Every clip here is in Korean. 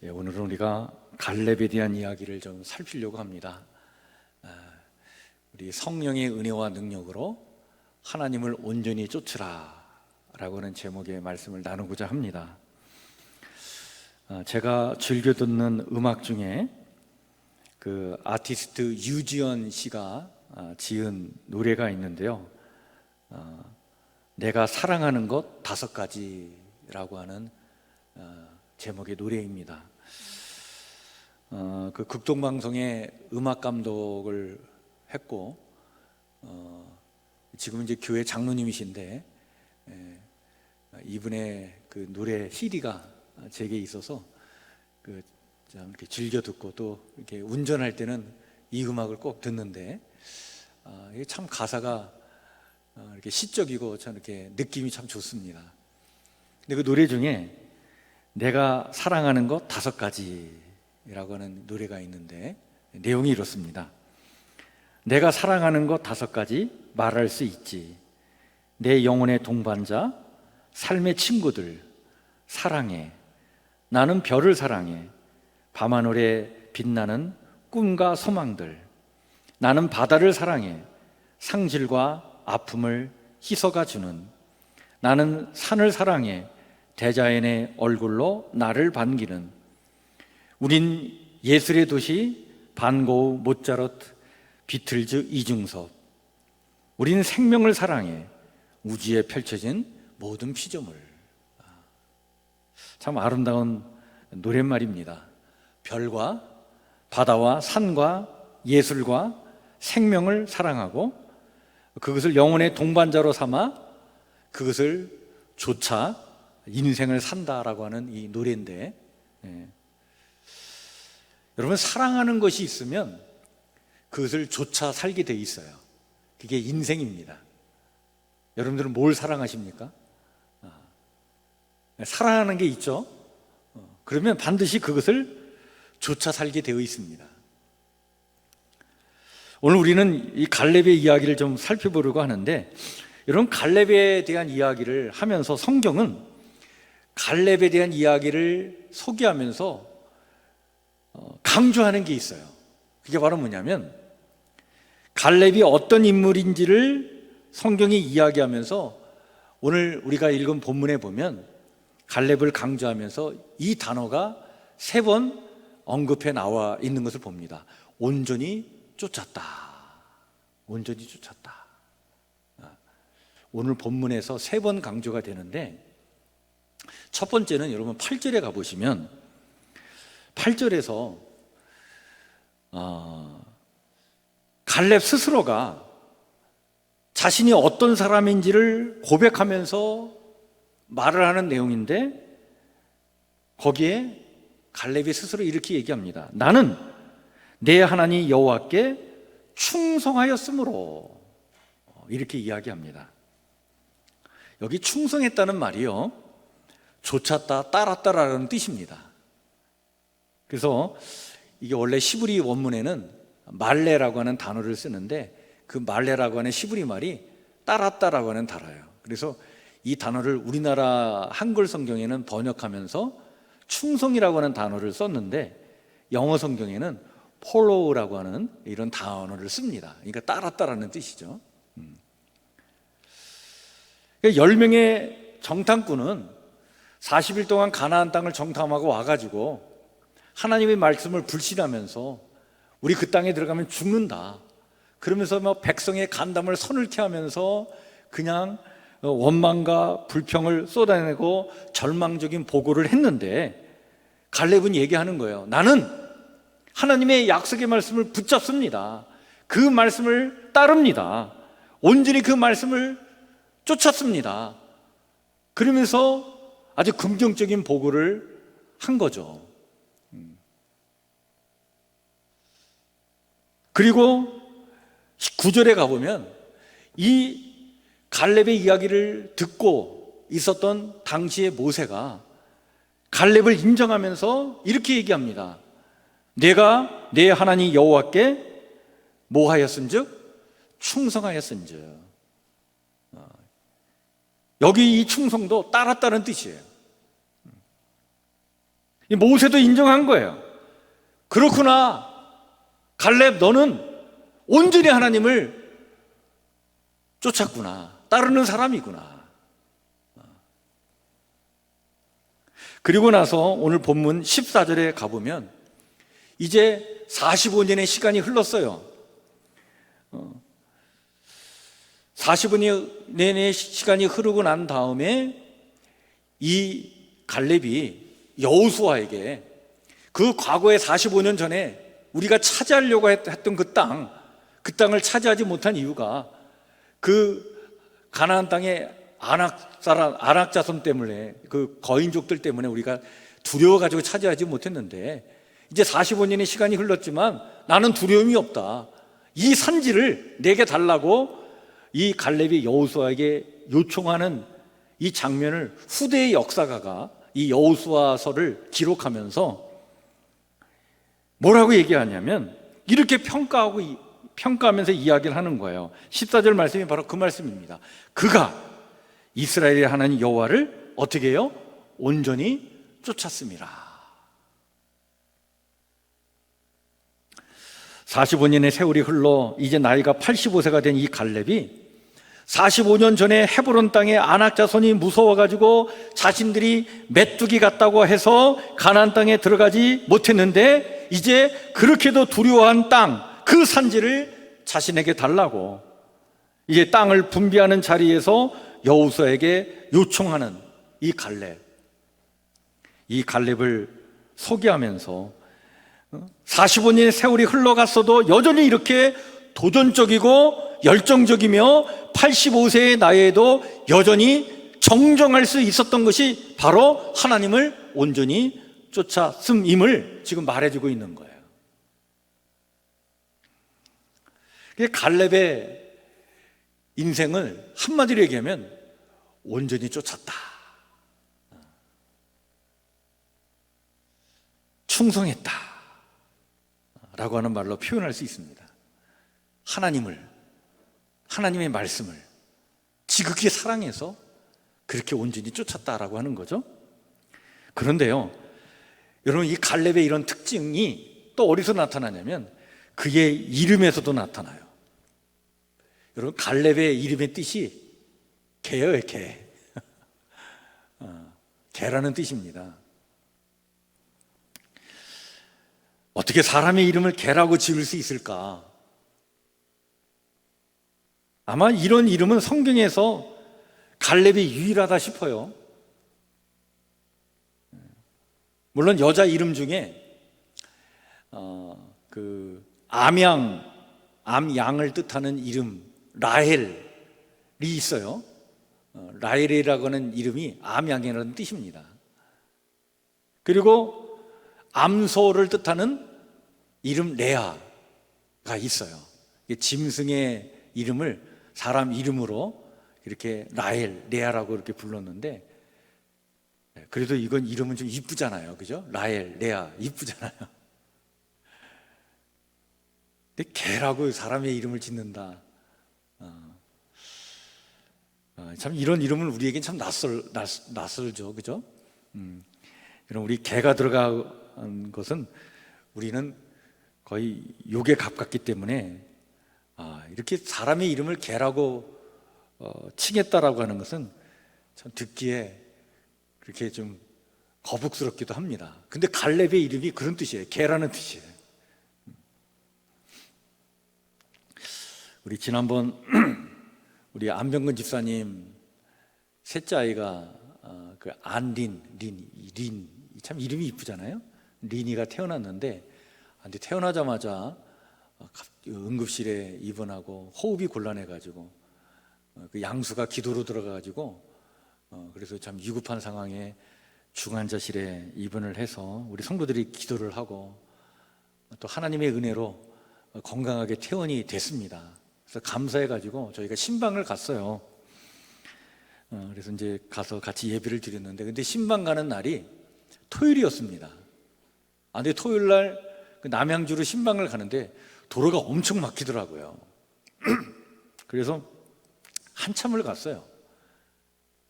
오늘은 우리가 갈렙에 대한 이야기를 좀 살피려고 합니다. 우리 성령의 은혜와 능력으로 하나님을 온전히 쫓으라 라고 하는 제목의 말씀을 나누고자 합니다. 제가 즐겨 듣는 음악 중에 그 아티스트 유지연 씨가 지은 노래가 있는데요. 내가 사랑하는 것 5가지라고 하는 제목의 노래입니다. 그 극동방송의 음악 감독을 했고 지금 이제 교회 장로님이신데 이분의 그 노래 CD가 제게 있어서 이렇게 즐겨 듣고 또 이렇게 운전할 때는 이 음악을 꼭 듣는데 이게 참 가사가 이렇게 시적이고 참 이렇게 느낌이 참 좋습니다. 근데 그 노래 중에 내가 사랑하는 것 5가지라고 하는 노래가 있는데 내용이 이렇습니다. 내가 사랑하는 것 5가지 말할 수 있지. 내 영혼의 동반자, 삶의 친구들 사랑해. 나는 별을 사랑해. 밤하늘에 빛나는 꿈과 소망들. 나는 바다를 사랑해. 상실과 아픔을 희석아 주는. 나는 산을 사랑해. 대자연의 얼굴로 나를 반기는. 우린 예술의 도시 반고우, 모차르트, 비틀즈, 이중섭. 우린 생명을 사랑해. 우주에 펼쳐진 모든 피조물. 참 아름다운 노랫말입니다. 별과 바다와 산과 예술과 생명을 사랑하고 그것을 영혼의 동반자로 삼아 그것을 좇아 인생을 산다라고 하는 이 노래인데, 여러분 사랑하는 것이 있으면 그것을 좇아 살게 돼 있어요. 그게 인생입니다. 여러분들은 뭘 사랑하십니까? 사랑하는 게 있죠. 그러면 반드시 그것을 좇아 살게 되어 있습니다. 오늘 우리는 이 갈렙의 이야기를 좀 살펴보려고 하는데, 여러분 갈렙에 대한 이야기를 하면서 성경은 갈렙에 대한 이야기를 소개하면서 강조하는 게 있어요. 그게 바로 뭐냐면 갈렙이 어떤 인물인지를 성경이 이야기하면서 오늘 우리가 읽은 본문에 보면 갈렙을 강조하면서 이 단어가 3번 언급해 나와 있는 것을 봅니다. 온전히 쫓았다. 온전히 쫓았다. 오늘 본문에서 3번 강조가 되는데, 첫 번째는 여러분 8절에 가보시면 8절에서 갈렙 스스로가 자신이 어떤 사람인지를 고백하면서 말을 하는 내용인데, 거기에 갈렙이 스스로 이렇게 얘기합니다. 나는 내 하나님 여호와께 충성하였으므로. 이렇게 이야기합니다. 여기 충성했다는 말이요, 좇았다, 따랐다라는 뜻입니다. 그래서 이게 원래 시브리 원문에는 말레라고 하는 단어를 쓰는데, 그 말레라고 하는 시브리 말이 따랐다라고 하는 단어예요. 그래서 이 단어를 우리나라 한글 성경에는 번역하면서 충성이라고 하는 단어를 썼는데, 영어 성경에는 follow라고 하는 이런 단어를 씁니다. 그러니까 따랐다라는 뜻이죠. 10명의 정탐꾼은 40일 동안 가나안 땅을 정탐하고 와가지고 하나님의 말씀을 불신하면서 우리 그 땅에 들어가면 죽는다, 그러면서 백성의 간담을 서늘케 하면서 그냥 원망과 불평을 쏟아내고 절망적인 보고를 했는데, 갈렙은 얘기하는 거예요. 나는 하나님의 약속의 말씀을 붙잡습니다. 그 말씀을 따릅니다. 온전히 그 말씀을 쫓았습니다. 그러면서 아주 긍정적인 보고를 한 거죠. 그리고 9절에 가보면 이 갈렙의 이야기를 듣고 있었던 당시의 모세가 갈렙을 인정하면서 이렇게 얘기합니다. 내가 내 하나님 여호와께 뭐 하였은즉? 충성하였은즉. 여기 이 충성도 따랐다는 뜻이에요. 이 모세도 인정한 거예요. 그렇구나. 갈렙, 너는 온전히 하나님을 쫓았구나. 따르는 사람이구나. 그리고 나서 오늘 본문 14절에 가보면 이제 45년의 시간이 흘렀어요. 45년의 시간이 흐르고 난 다음에 이 갈렙이 여호수아에게 그 과거에 45년 전에 우리가 차지하려고 했던 그 땅을 차지하지 못한 이유가 그 가나안 땅의 아낙 자손 때문에, 그 거인족들 때문에 우리가 두려워가지고 차지하지 못했는데, 이제 45년의 시간이 흘렀지만 나는 두려움이 없다. 이 산지를 내게 달라고 이 갈렙이 여호수아에게 요청하는 이 장면을 후대의 역사가가 이 여호수아서를 기록하면서 뭐라고 얘기하냐면 이렇게 평가하면서 이야기를 하는 거예요. 14절 말씀이 바로 그 말씀입니다. 그가 이스라엘의 하나님 여호와를 어떻게 해요? 온전히 쫓았습니다. 45년의 세월이 흘러 이제 나이가 85세가 된 이 갈렙이 45년 전에 헤브론 땅에 아낙 자손이 무서워가지고 자신들이 메뚜기 같다고 해서 가나안 땅에 들어가지 못했는데, 이제 그렇게도 두려워한 땅, 그 산지를 자신에게 달라고 이제 땅을 분배하는 자리에서 여호수아에게 요청하는 이 갈렙을 소개하면서 45년의 세월이 흘러갔어도 여전히 이렇게 도전적이고 열정적이며 85세의 나이에도 여전히 정정할 수 있었던 것이 바로 하나님을 온전히 쫓았음임을 지금 말해주고 있는 거예요. 갈렙의 인생을 한마디로 얘기하면 온전히 쫓았다, 충성했다 라고 하는 말로 표현할 수 있습니다. 하나님의 말씀을 지극히 사랑해서 그렇게 온전히 쫓았다라고 하는 거죠. 그런데요, 여러분, 이 갈렙의 이런 특징이 또 어디서 나타나냐면 그의 이름에서도 나타나요. 여러분, 갈렙의 이름의 뜻이 개예요, 개. 개라는 뜻입니다. 어떻게 사람의 이름을 개라고 지을 수 있을까? 아마 이런 이름은 성경에서 갈렙이 유일하다 싶어요. 물론 여자 이름 중에 암양을 뜻하는 이름 라헬이 있어요. 라헬이라고 하는 이름이 암양이라는 뜻입니다. 그리고 암소를 뜻하는 이름 레아가 있어요. 짐승의 이름을 사람 이름으로 이렇게 라헬, 레아라고 이렇게 불렀는데, 그래도 이건 이름은 좀 이쁘잖아요, 그죠? 라헬, 레아 이쁘잖아요. 근데 개라고 사람의 이름을 짓는다. 참 이런 이름은 우리에겐 참 낯설죠, 그죠? 여러분, 우리 개가 들어간 것은 우리는 거의 욕에 가깝기 때문에 이렇게 사람의 이름을 개라고 칭했다라고 하는 것은 참 듣기에 그렇게 좀 거북스럽기도 합니다. 근데 갈렙의 이름이 그런 뜻이에요. 개라는 뜻이에요. 우리 지난번 우리 안병근 집사님 셋째 아이가 그 안린 참 이름이 이쁘잖아요. 린이가 태어났는데, 근데 태어나자마자 응급실에 입원하고 호흡이 곤란해가지고 그 양수가 기도로 들어가가지고 그래서 참 위급한 상황에 중환자실에 입원을 해서 우리 성도들이 기도를 하고 또 하나님의 은혜로 건강하게 퇴원이 됐습니다. 그래서 감사해가지고 저희가 신방을 갔어요. 그래서 이제 가서 같이 예배를 드렸는데, 근데 신방 가는 날이 토요일이었습니다. 근데 토요일 날 그 남양주로 신방을 가는데 도로가 엄청 막히더라고요. 그래서 한참을 갔어요.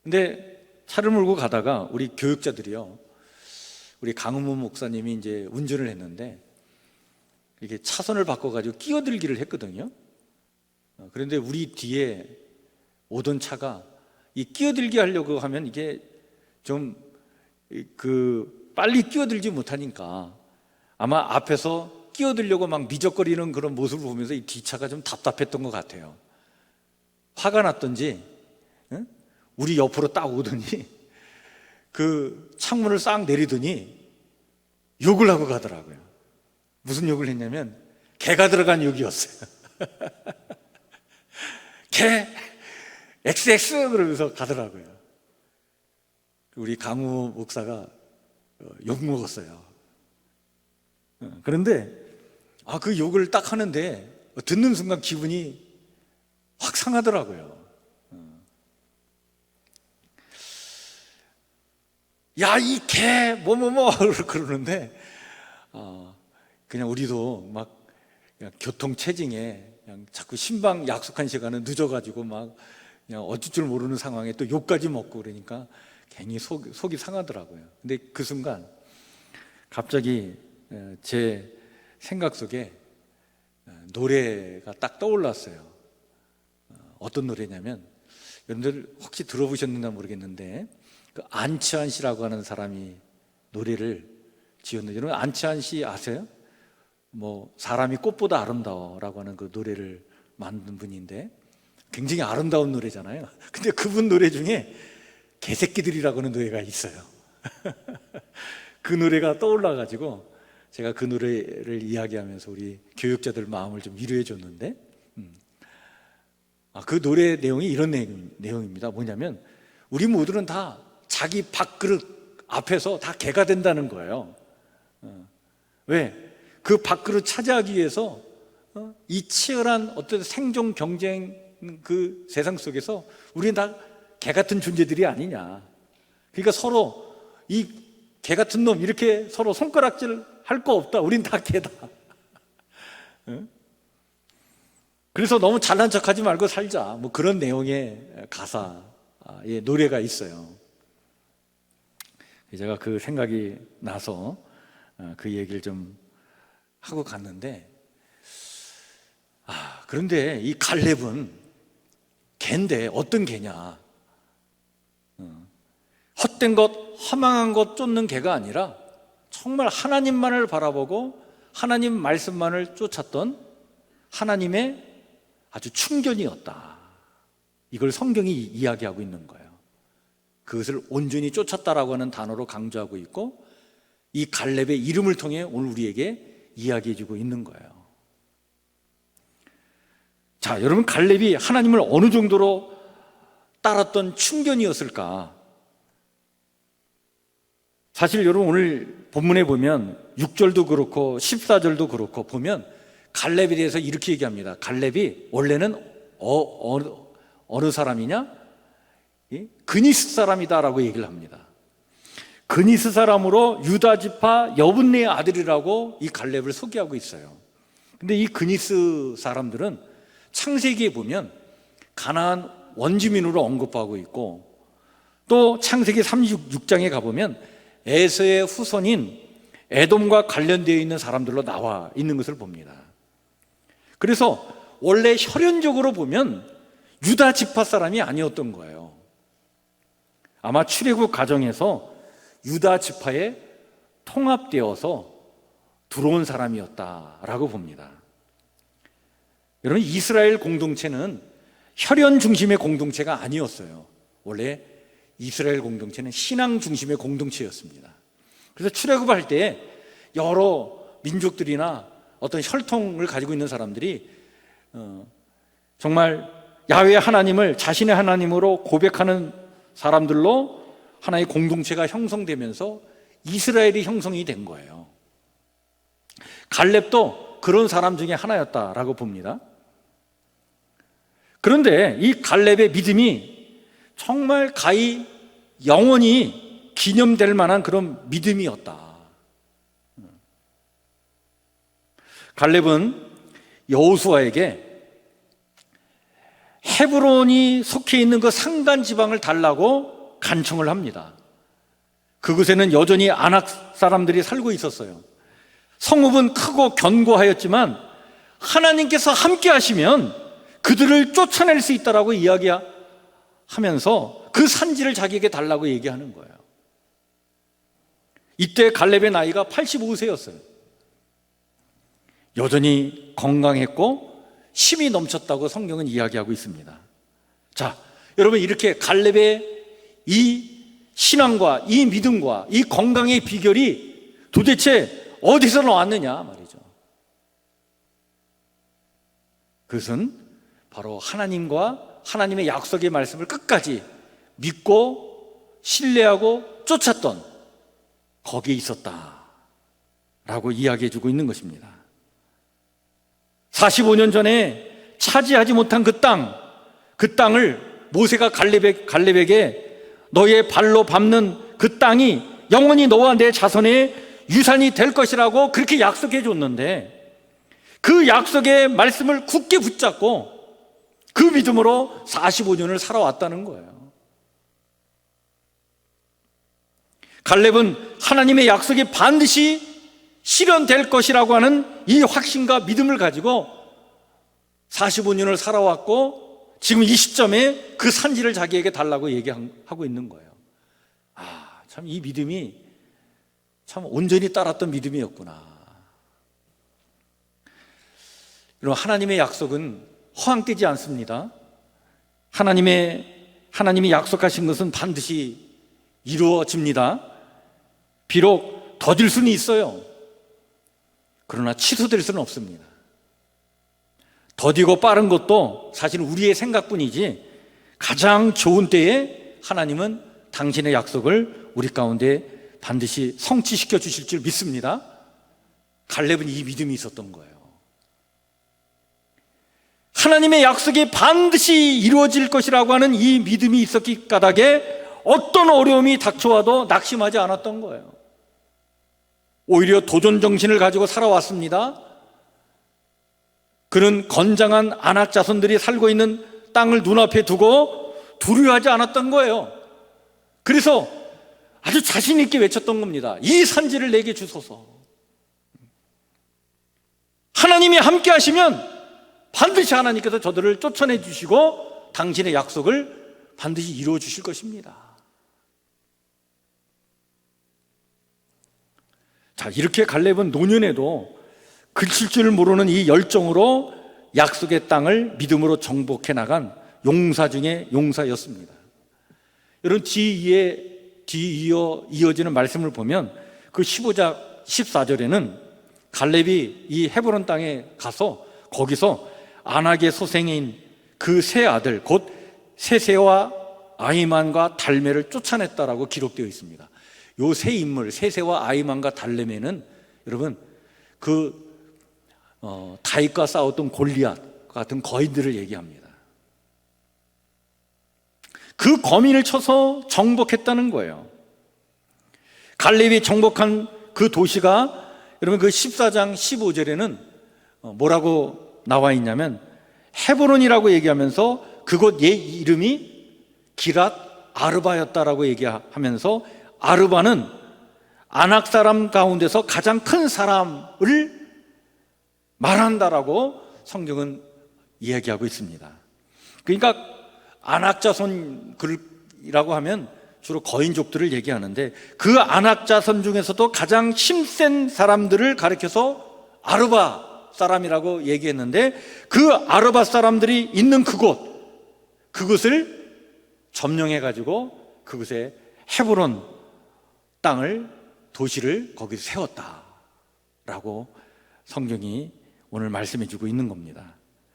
근데 차를 몰고 가다가 우리 교육자들이요, 우리 강은문 목사님이 이제 운전을 했는데 이게 차선을 바꿔가지고 끼어들기를 했거든요. 그런데 우리 뒤에 오던 차가 이 끼어들기 하려고 하면 이게 좀 빨리 끼어들지 못하니까 아마 앞에서 끼어들려고 막 미적거리는 그런 모습을 보면서 이 뒷차가 좀 답답했던 것 같아요. 화가 났던지 우리 옆으로 딱 오더니 그 창문을 싹 내리더니 욕을 하고 가더라고요. 무슨 욕을 했냐면 개가 들어간 욕이었어요. 개 XX 그러면서 가더라고요. 우리 강우 목사가 욕 먹었어요. 그런데 그 욕을 딱 하는데 듣는 순간 기분이 확 상하더라고요. 야, 이 개, 그러는데, 그냥 우리도 막, 그냥 교통체증에, 그냥 자꾸 신방 약속한 시간은 늦어가지고 막, 그냥 어쩔 줄 모르는 상황에 또 욕까지 먹고 그러니까 괜히 속이 상하더라고요. 근데 그 순간, 갑자기 제 생각 속에 노래가 딱 떠올랐어요. 어떤 노래냐면, 여러분들 혹시 들어보셨는가 모르겠는데, 그 안치환 씨라고 하는 사람이 노래를 지었는데, 여러분 안치환 씨 아세요? 뭐 사람이 꽃보다 아름다워라고 하는 그 노래를 만든 분인데 굉장히 아름다운 노래잖아요. 근데 그분 노래 중에 개새끼들이라고 하는 노래가 있어요. 그 노래가 떠올라가지고 제가 그 노래를 이야기하면서 우리 교육자들 마음을 좀 위로해 줬는데, 그 노래 내용이 이런 내용입니다. 뭐냐면 우리 모두는 다 자기 밥그릇 앞에서 다 개가 된다는 거예요. 왜? 그 밥그릇 차지하기 위해서 이 치열한 어떤 생존 경쟁 그 세상 속에서 우리는 다 개 같은 존재들이 아니냐. 그러니까 서로 이 개 같은 놈 이렇게 서로 손가락질 할 거 없다. 우린 다 개다. 그래서 너무 잘난 척하지 말고 살자. 뭐 그런 내용의 가사의 노래가 있어요. 제가 그 생각이 나서 그 얘기를 좀 하고 갔는데, 그런데 이 갈렙은 개인데 어떤 개냐? 헛된 것, 허망한 것 쫓는 개가 아니라 정말 하나님만을 바라보고 하나님 말씀만을 쫓았던 하나님의 아주 충견이었다. 이걸 성경이 이야기하고 있는 거예요. 그것을 온전히 쫓았다라고 하는 단어로 강조하고 있고, 이 갈렙의 이름을 통해 오늘 우리에게 이야기해주고 있는 거예요. 자, 여러분, 갈렙이 하나님을 어느 정도로 따랐던 충견이었을까? 사실 여러분 오늘 본문에 보면 6절도 그렇고 14절도 그렇고 보면 갈렙에 대해서 이렇게 얘기합니다. 갈렙이 원래는 어느 사람이냐? 그니스 사람이다라고 얘기를 합니다. 그니스 사람으로 유다 지파 여분네의 아들이라고 이 갈렙을 소개하고 있어요. 근데 이 그니스 사람들은 창세기에 보면 가나안 원주민으로 언급하고 있고, 또 창세기 36장에 가보면 에서의 후손인 에돔과 관련되어 있는 사람들로 나와 있는 것을 봅니다. 그래서 원래 혈연적으로 보면 유다 지파 사람이 아니었던 거예요. 아마 출애굽 과정에서 유다 지파에 통합되어서 들어온 사람이었다라고 봅니다. 여러분, 이스라엘 공동체는 혈연 중심의 공동체가 아니었어요. 원래 이스라엘 공동체는 신앙 중심의 공동체였습니다. 그래서 출애굽할 때 여러 민족들이나 어떤 혈통을 가지고 있는 사람들이 정말 야훼 하나님을 자신의 하나님으로 고백하는 사람들로 하나의 공동체가 형성되면서 이스라엘이 형성이 된 거예요. 갈렙도 그런 사람 중에 하나였다라고 봅니다. 그런데 이 갈렙의 믿음이 정말 가히 영원히 기념될 만한 그런 믿음이었다. 갈렙은 여호수아에게 헤브론이 속해 있는 그 상단 지방을 달라고 간청을 합니다. 그곳에는 여전히 아낙 사람들이 살고 있었어요. 성읍은 크고 견고하였지만 하나님께서 함께 하시면 그들을 쫓아낼 수 있다라고 이야기하면서 그 산지를 자기에게 달라고 얘기하는 거예요. 이때 갈렙의 나이가 85세였어요. 여전히 건강했고 힘이 넘쳤다고 성경은 이야기하고 있습니다. 자, 여러분, 이렇게 갈렙의 이 신앙과 이 믿음과 이 건강의 비결이 도대체 어디서 나왔느냐 말이죠. 그것은 바로 하나님과 하나님의 약속의 말씀을 끝까지 믿고 신뢰하고 쫓았던 거기에 있었다라고 이야기해주고 있는 것입니다. 45년 전에 차지하지 못한 그 땅을 모세가 갈렙에게 너의 발로 밟는 그 땅이 영원히 너와 내 자손의 유산이 될 것이라고 그렇게 약속해 줬는데, 그 약속의 말씀을 굳게 붙잡고 그 믿음으로 45년을 살아왔다는 거예요. 갈렙은 하나님의 약속이 반드시 실현될 것이라고 하는 이 확신과 믿음을 가지고 45년을 살아왔고, 지금 이 시점에 그 산지를 자기에게 달라고 얘기하고 있는 거예요. 참 이 믿음이 참 온전히 따랐던 믿음이었구나. 여러분, 하나님의 약속은 허황되지 않습니다. 하나님이 약속하신 것은 반드시 이루어집니다. 비록 더딜 수는 있어요. 그러나 취소될 수는 없습니다. 더디고 빠른 것도 사실 우리의 생각뿐이지, 가장 좋은 때에 하나님은 당신의 약속을 우리 가운데 반드시 성취시켜 주실 줄 믿습니다. 갈렙은 이 믿음이 있었던 거예요. 하나님의 약속이 반드시 이루어질 것이라고 하는 이 믿음이 있었기 까닭에 어떤 어려움이 닥쳐와도 낙심하지 않았던 거예요. 오히려 도전 정신을 가지고 살아왔습니다. 그는 건장한 아낙 자손들이 살고 있는 땅을 눈앞에 두고 두려워하지 않았던 거예요. 그래서 아주 자신 있게 외쳤던 겁니다. 이 산지를 내게 주소서. 하나님이 함께 하시면 반드시 하나님께서 저들을 쫓아내 주시고 당신의 약속을 반드시 이루어 주실 것입니다. 자, 이렇게 갈렙은 노년에도 그칠 줄 모르는 이 열정으로 약속의 땅을 믿음으로 정복해 나간 용사 중에 용사였습니다. 여러분, 뒤이어 이어지는 말씀을 보면 그 15장 14절에는 갈렙이 이 헤브론 땅에 가서 거기서 아낙의 소생인 그 세 아들 곧 세세와 아히만과 달메를 쫓아냈다라고 기록되어 있습니다. 요 세 인물, 세세와 아히만과 달메는 여러분 다윗과 싸웠던 골리앗 같은 거인들을 얘기합니다. 그 거민을 쳐서 정복했다는 거예요. 갈렙이 정복한 그 도시가 여러분 그 14장 15절에는 뭐라고 나와 있냐면 헤브론이라고 얘기하면서 그곳 이름이 기랏 아르바였다라고 얘기하면서, 아르바는 아낙 사람 가운데서 가장 큰 사람을 말한다라고 성경은 이야기하고 있습니다. 그러니까 아낙 자손이라고 하면 주로 거인족들을 얘기하는데, 그 아낙 자손 중에서도 가장 힘센 사람들을 가리켜서 아르바 사람이라고 얘기했는데, 그 아르바 사람들이 있는 그곳을 점령해가지고 그곳에 헤브론 땅을, 도시를 거기서 세웠다라고 성경이 오늘 말씀해주고 있는 겁니다.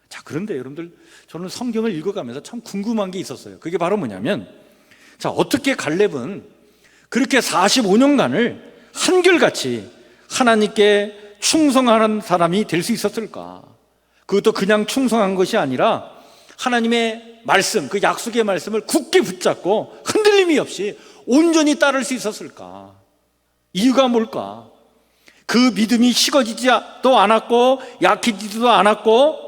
자, 그런데 여러분들, 저는 성경을 읽어가면서 참 궁금한 게 있었어요. 그게 바로 뭐냐면, 자, 어떻게 갈렙은 그렇게 45년간을 한결같이 하나님께 충성하는 사람이 될 수 있었을까? 그것도 그냥 충성한 것이 아니라 하나님의 말씀, 그 약속의 말씀을 굳게 붙잡고 흔들림이 없이 온전히 따를 수 있었을까? 이유가 뭘까? 그 믿음이 식어지지도 않았고 약해지지도 않았고,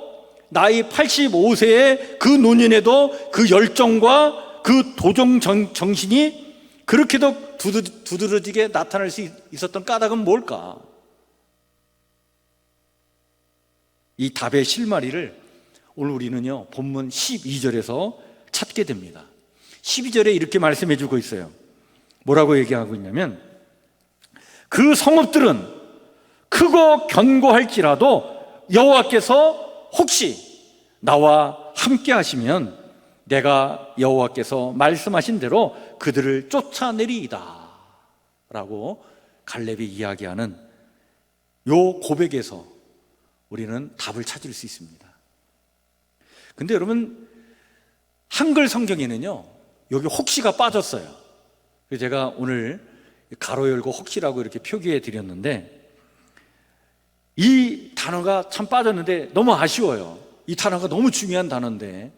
나이 85세의 그 노년에도 그 열정과 그 도전 정신이 그렇게도 두드러지게 나타날 수 있었던 까닭은 뭘까? 이 답의 실마리를 오늘 우리는요, 본문 12절에서 찾게 됩니다. 12절에 이렇게 말씀해 주고 있어요. 뭐라고 얘기하고 있냐면, 그 성읍들은 크고 견고할지라도 여호와께서 혹시 나와 함께 하시면 내가 여호와께서 말씀하신 대로 그들을 쫓아내리이다 라고 갈렙이 이야기하는 요 고백에서 우리는 답을 찾을 수 있습니다. 근데 여러분, 한글 성경에는요, 여기 혹시가 빠졌어요. 그래서 제가 오늘 가로 열고 혹시라고 이렇게 표기해 드렸는데, 이 단어가 참 빠졌는데 너무 아쉬워요. 이 단어가 너무 중요한 단어인데,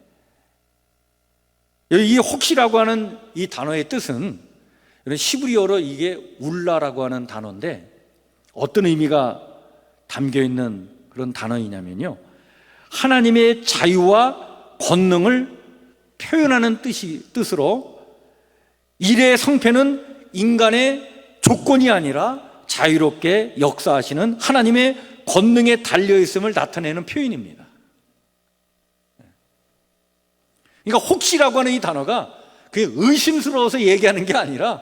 이 혹시라고 하는 이 단어의 뜻은 히브리어로 이게 울라라고 하는 단어인데, 어떤 의미가 담겨 있는 그런 단어이냐면요, 하나님의 자유와 권능을 표현하는 뜻으로, 일의 성패는 인간의 조건이 아니라 자유롭게 역사하시는 하나님의 권능에 달려있음을 나타내는 표현입니다. 그러니까 혹시라고 하는 이 단어가 그게 의심스러워서 얘기하는 게 아니라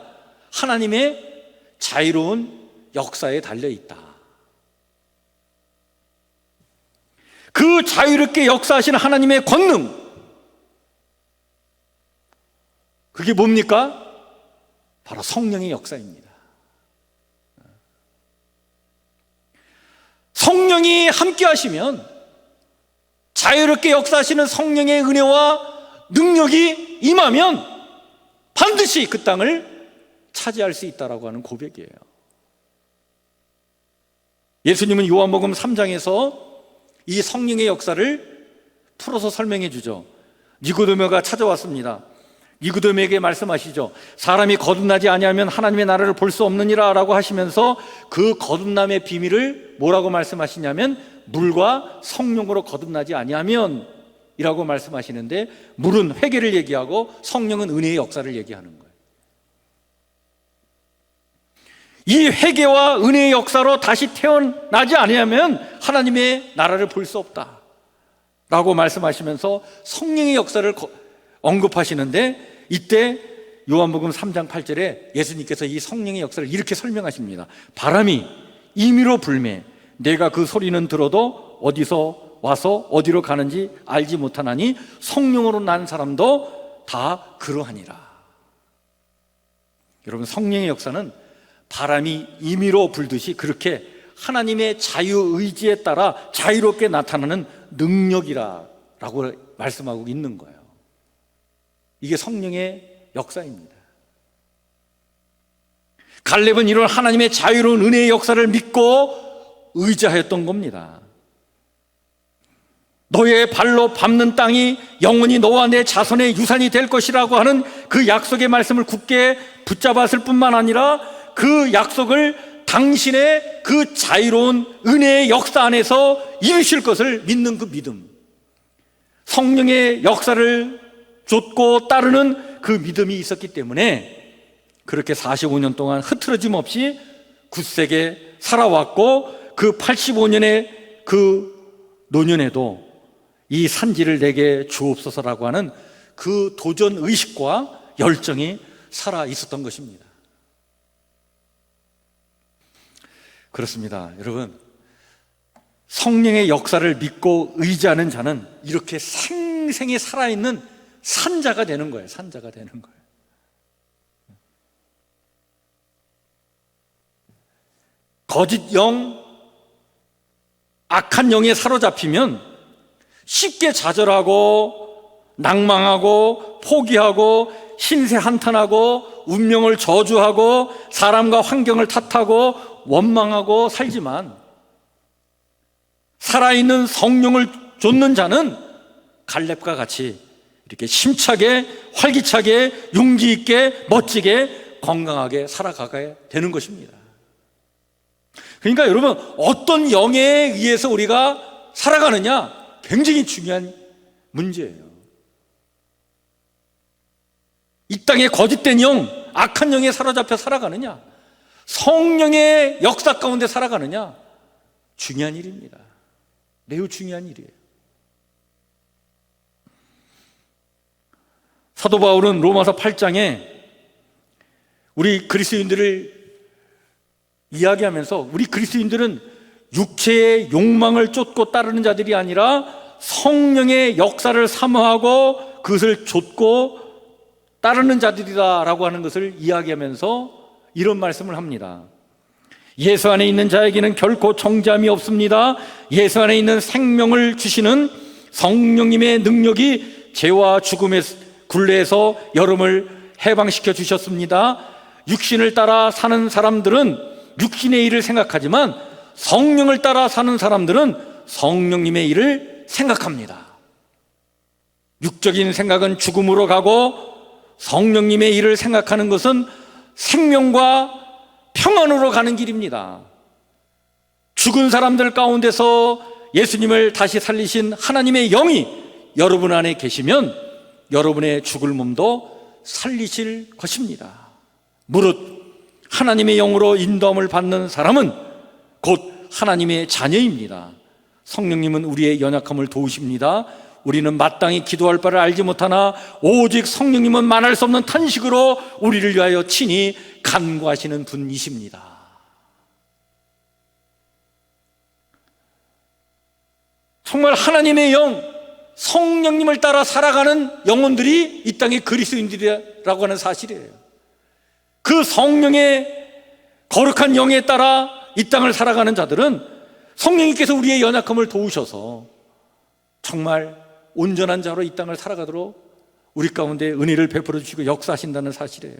하나님의 자유로운 역사에 달려있다. 그 자유롭게 역사하시는 하나님의 권능, 그게 뭡니까? 바로 성령의 역사입니다. 성령이 함께 하시면, 자유롭게 역사하시는 성령의 은혜와 능력이 임하면 반드시 그 땅을 차지할 수 있다라고 하는 고백이에요. 예수님은 요한복음 3장에서 이 성령의 역사를 풀어서 설명해 주죠. 니고데모가 찾아왔습니다. 니고데모에게 말씀하시죠. 사람이 거듭나지 아니하면 하나님의 나라를 볼 수 없느니라 라고 하시면서 그 거듭남의 비밀을 뭐라고 말씀하시냐면, 물과 성령으로 거듭나지 아니하면 이라고 말씀하시는데, 물은 회개를 얘기하고 성령은 은혜의 역사를 얘기하는 거예요. 이 회개와 은혜의 역사로 다시 태어나지 아니하면 하나님의 나라를 볼 수 없다 라고 말씀하시면서 성령의 역사를 언급하시는데, 이때 요한복음 3장 8절에 예수님께서 이 성령의 역사를 이렇게 설명하십니다. 바람이 임의로 불매 내가 그 소리는 들어도 어디서 와서 어디로 가는지 알지 못하나니 성령으로 난 사람도 다 그러하니라. 여러분, 성령의 역사는 바람이 임의로 불듯이 그렇게 하나님의 자유의지에 따라 자유롭게 나타나는 능력이라고 말씀하고 있는 거예요. 이게 성령의 역사입니다. 갈렙은 이런 하나님의 자유로운 은혜의 역사를 믿고 의지하였던 겁니다. 너의 발로 밟는 땅이 영원히 너와 내 자손의 유산이 될 것이라고 하는 그 약속의 말씀을 굳게 붙잡았을 뿐만 아니라 그 약속을 당신의 그 자유로운 은혜의 역사 안에서 이루실 것을 믿는 그 믿음, 성령의 역사를 좇고 따르는 그 믿음이 있었기 때문에 그렇게 45년 동안 흐트러짐 없이 굳세게 살아왔고, 그 85년의 그 노년에도 이 산지를 내게 주옵소서라고 하는 그 도전 의식과 열정이 살아 있었던 것입니다. 그렇습니다. 여러분, 성령의 역사를 믿고 의지하는 자는 이렇게 생생히 살아있는 산자가 되는 거예요. 산자가 되는 거예요. 거짓 영, 악한 영에 사로잡히면 쉽게 좌절하고 낭망하고 포기하고 신세 한탄하고 운명을 저주하고 사람과 환경을 탓하고 원망하고 살지만, 살아있는 성령을 좇는 자는 갈렙과 같이 이렇게 힘차게 활기차게 용기 있게 멋지게 건강하게 살아가게 되는 것입니다. 그러니까 여러분, 어떤 영에 의해서 우리가 살아가느냐 굉장히 중요한 문제예요. 이 땅에 거짓된 영, 악한 영에 사로잡혀 살아가느냐, 성령의 역사 가운데 살아가느냐, 중요한 일입니다. 매우 중요한 일이에요. 사도 바울은 로마서 8장에 우리 그리스도인들을 이야기하면서, 우리 그리스도인들은 육체의 욕망을 쫓고 따르는 자들이 아니라 성령의 역사를 사모하고 그것을 좇고 따르는 자들이다라고 하는 것을 이야기하면서 이런 말씀을 합니다. 예수 안에 있는 자에게는 결코 정죄함이 없습니다. 예수 안에 있는 생명을 주시는 성령님의 능력이 죄와 죽음의 굴레에서 여러분을 해방시켜 주셨습니다. 육신을 따라 사는 사람들은 육신의 일을 생각하지만 성령을 따라 사는 사람들은 성령님의 일을 생각합니다. 육적인 생각은 죽음으로 가고 성령님의 일을 생각하는 것은 생명과 평안으로 가는 길입니다. 죽은 사람들 가운데서 예수님을 다시 살리신 하나님의 영이 여러분 안에 계시면 여러분의 죽을 몸도 살리실 것입니다. 무릇 하나님의 영으로 인도함을 받는 사람은 곧 하나님의 자녀입니다. 성령님은 우리의 연약함을 도우십니다. 우리는 마땅히 기도할 바를 알지 못하나 오직 성령님은 말할 수 없는 탄식으로 우리를 위하여 친히 간구하시는 분이십니다. 정말 하나님의 영, 성령님을 따라 살아가는 영혼들이 이 땅의 그리스도인들이라고 하는 사실이에요. 그 성령의 거룩한 영에 따라 이 땅을 살아가는 자들은 성령님께서 우리의 연약함을 도우셔서 정말 온전한 자로 이 땅을 살아가도록 우리 가운데 은혜를 베풀어 주시고 역사하신다는 사실이에요.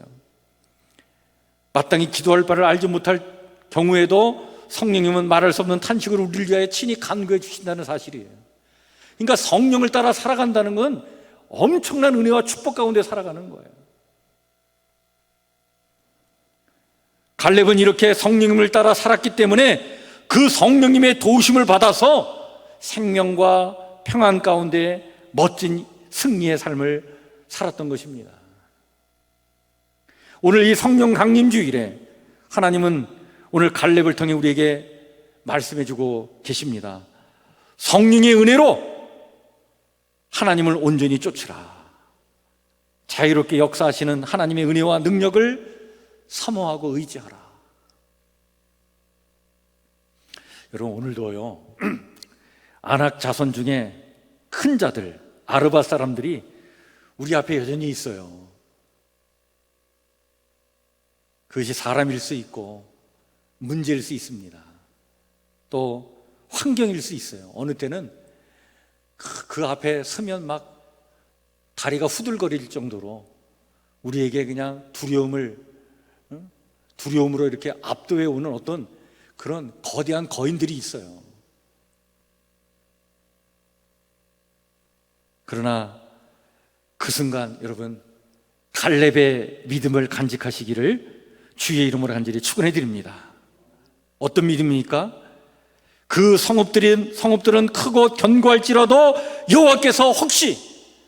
마땅히 기도할 바를 알지 못할 경우에도 성령님은 말할 수 없는 탄식으로 우리를 위하여 친히 간구해 주신다는 사실이에요. 그러니까 성령을 따라 살아간다는 건 엄청난 은혜와 축복 가운데 살아가는 거예요. 갈렙은 이렇게 성령님을 따라 살았기 때문에 그 성령님의 도우심을 받아서 생명과 평안 가운데 멋진 승리의 삶을 살았던 것입니다. 오늘 이 성령 강림 주일에 하나님은 오늘 갈렙을 통해 우리에게 말씀해 주고 계십니다. 성령의 은혜로 하나님을 온전히 쫓으라. 자유롭게 역사하시는 하나님의 은혜와 능력을 사모하고 의지하라. 여러분, 오늘도요 아낙 자손 중에 큰 자들, 아르밧 사람들이 우리 앞에 여전히 있어요. 그것이 사람일 수 있고 문제일 수 있습니다. 또 환경일 수 있어요. 어느 때는 그 앞에 서면 막 다리가 후들거릴 정도로 우리에게 그냥 두려움으로 이렇게 압도해 오는 어떤 그런 거대한 거인들이 있어요. 그러나 그 순간 여러분, 갈렙의 믿음을 간직하시기를 주의 이름으로 간절히 축원해 드립니다. 어떤 믿음입니까? 그 성읍들은 크고 견고할지라도 여호와께서 혹시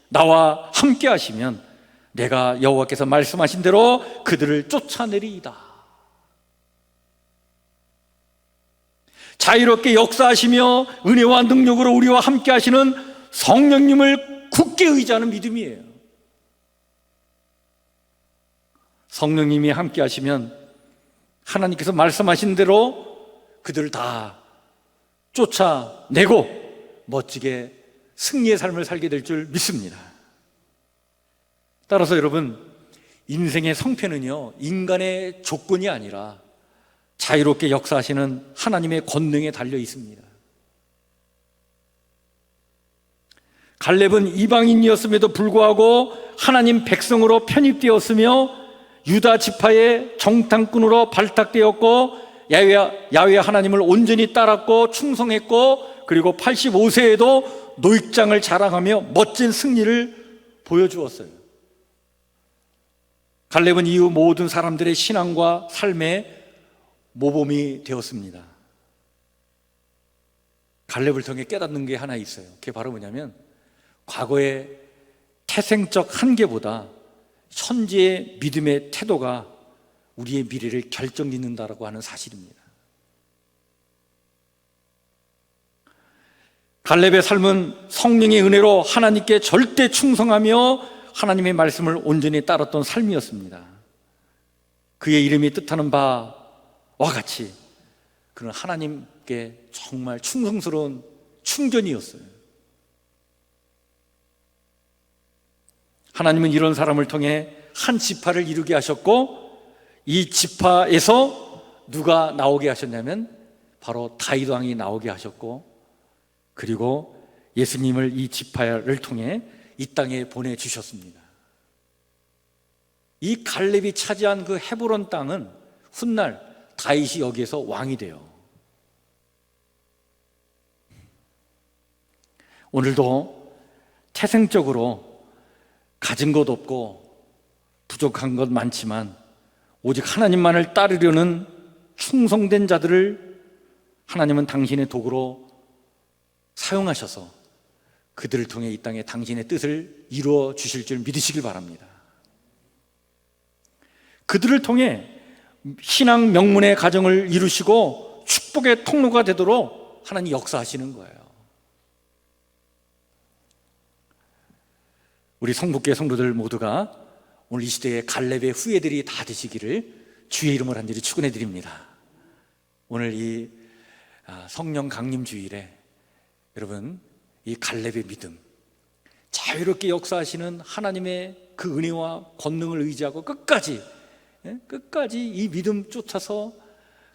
나와 함께 하시면 내가 여호와께서 말씀하신 대로 그들을 쫓아내리이다. 자유롭게 역사하시며 은혜와 능력으로 우리와 함께 하시는 성령님을 굳게 의지하는 믿음이에요. 성령님이 함께 하시면 하나님께서 말씀하신 대로 그들을 다 쫓아내고 멋지게 승리의 삶을 살게 될 줄 믿습니다. 따라서 여러분, 인생의 성패는요 인간의 조건이 아니라 자유롭게 역사하시는 하나님의 권능에 달려 있습니다. 갈렙은 이방인이었음에도 불구하고 하나님 백성으로 편입되었으며 유다 지파의 정탐꾼으로 발탁되었고 야훼 하나님을 온전히 따랐고 충성했고 그리고 85세에도 노익장을 자랑하며 멋진 승리를 보여주었어요. 갈렙은 이후 모든 사람들의 신앙과 삶의 모범이 되었습니다. 갈렙을 통해 깨닫는 게 하나 있어요. 그게 바로 뭐냐면 과거의 태생적 한계보다 천지의 믿음의 태도가 우리의 미래를 결정짓는다라고 하는 사실입니다. 갈렙의 삶은 성령의 은혜로 하나님께 절대 충성하며 하나님의 말씀을 온전히 따랐던 삶이었습니다. 그의 이름이 뜻하는 바와 같이 그는 하나님께 정말 충성스러운 충전이었어요. 하나님은 이런 사람을 통해 한 지파를 이루게 하셨고, 이 지파에서 누가 나오게 하셨냐면 바로 다윗 왕이 나오게 하셨고, 그리고 예수님을 이 지파를 통해 이 땅에 보내주셨습니다. 이 갈렙이 차지한 그 헤브론 땅은 훗날 다윗이 여기에서 왕이 돼요. 오늘도 태생적으로 가진 것 없고 부족한 것 많지만 오직 하나님만을 따르려는 충성된 자들을 하나님은 당신의 도구로 사용하셔서 그들을 통해 이 땅에 당신의 뜻을 이루어 주실 줄 믿으시길 바랍니다. 그들을 통해 신앙 명문의 가정을 이루시고 축복의 통로가 되도록 하나님 역사하시는 거예요. 우리 성북교회 성도들 모두가 오늘 이 시대에 갈렙의 후예들이 다 되시기를 주의 이름으로 간절히 축원해 드립니다. 오늘 이 성령 강림 주일에 여러분, 이 갈렙의 믿음, 자유롭게 역사하시는 하나님의 그 은혜와 권능을 의지하고 끝까지 이 믿음 쫓아서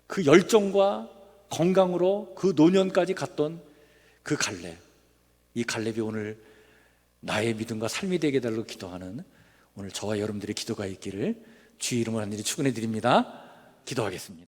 그 열정과 건강으로 그 노년까지 갔던 그 갈렙, 이 갈렙이 오늘 나의 믿음과 삶이 되게 달라고 기도하는 오늘 저와 여러분들의 기도가 있기를 주의 이름으로 간절히 축원해 드립니다. 기도하겠습니다.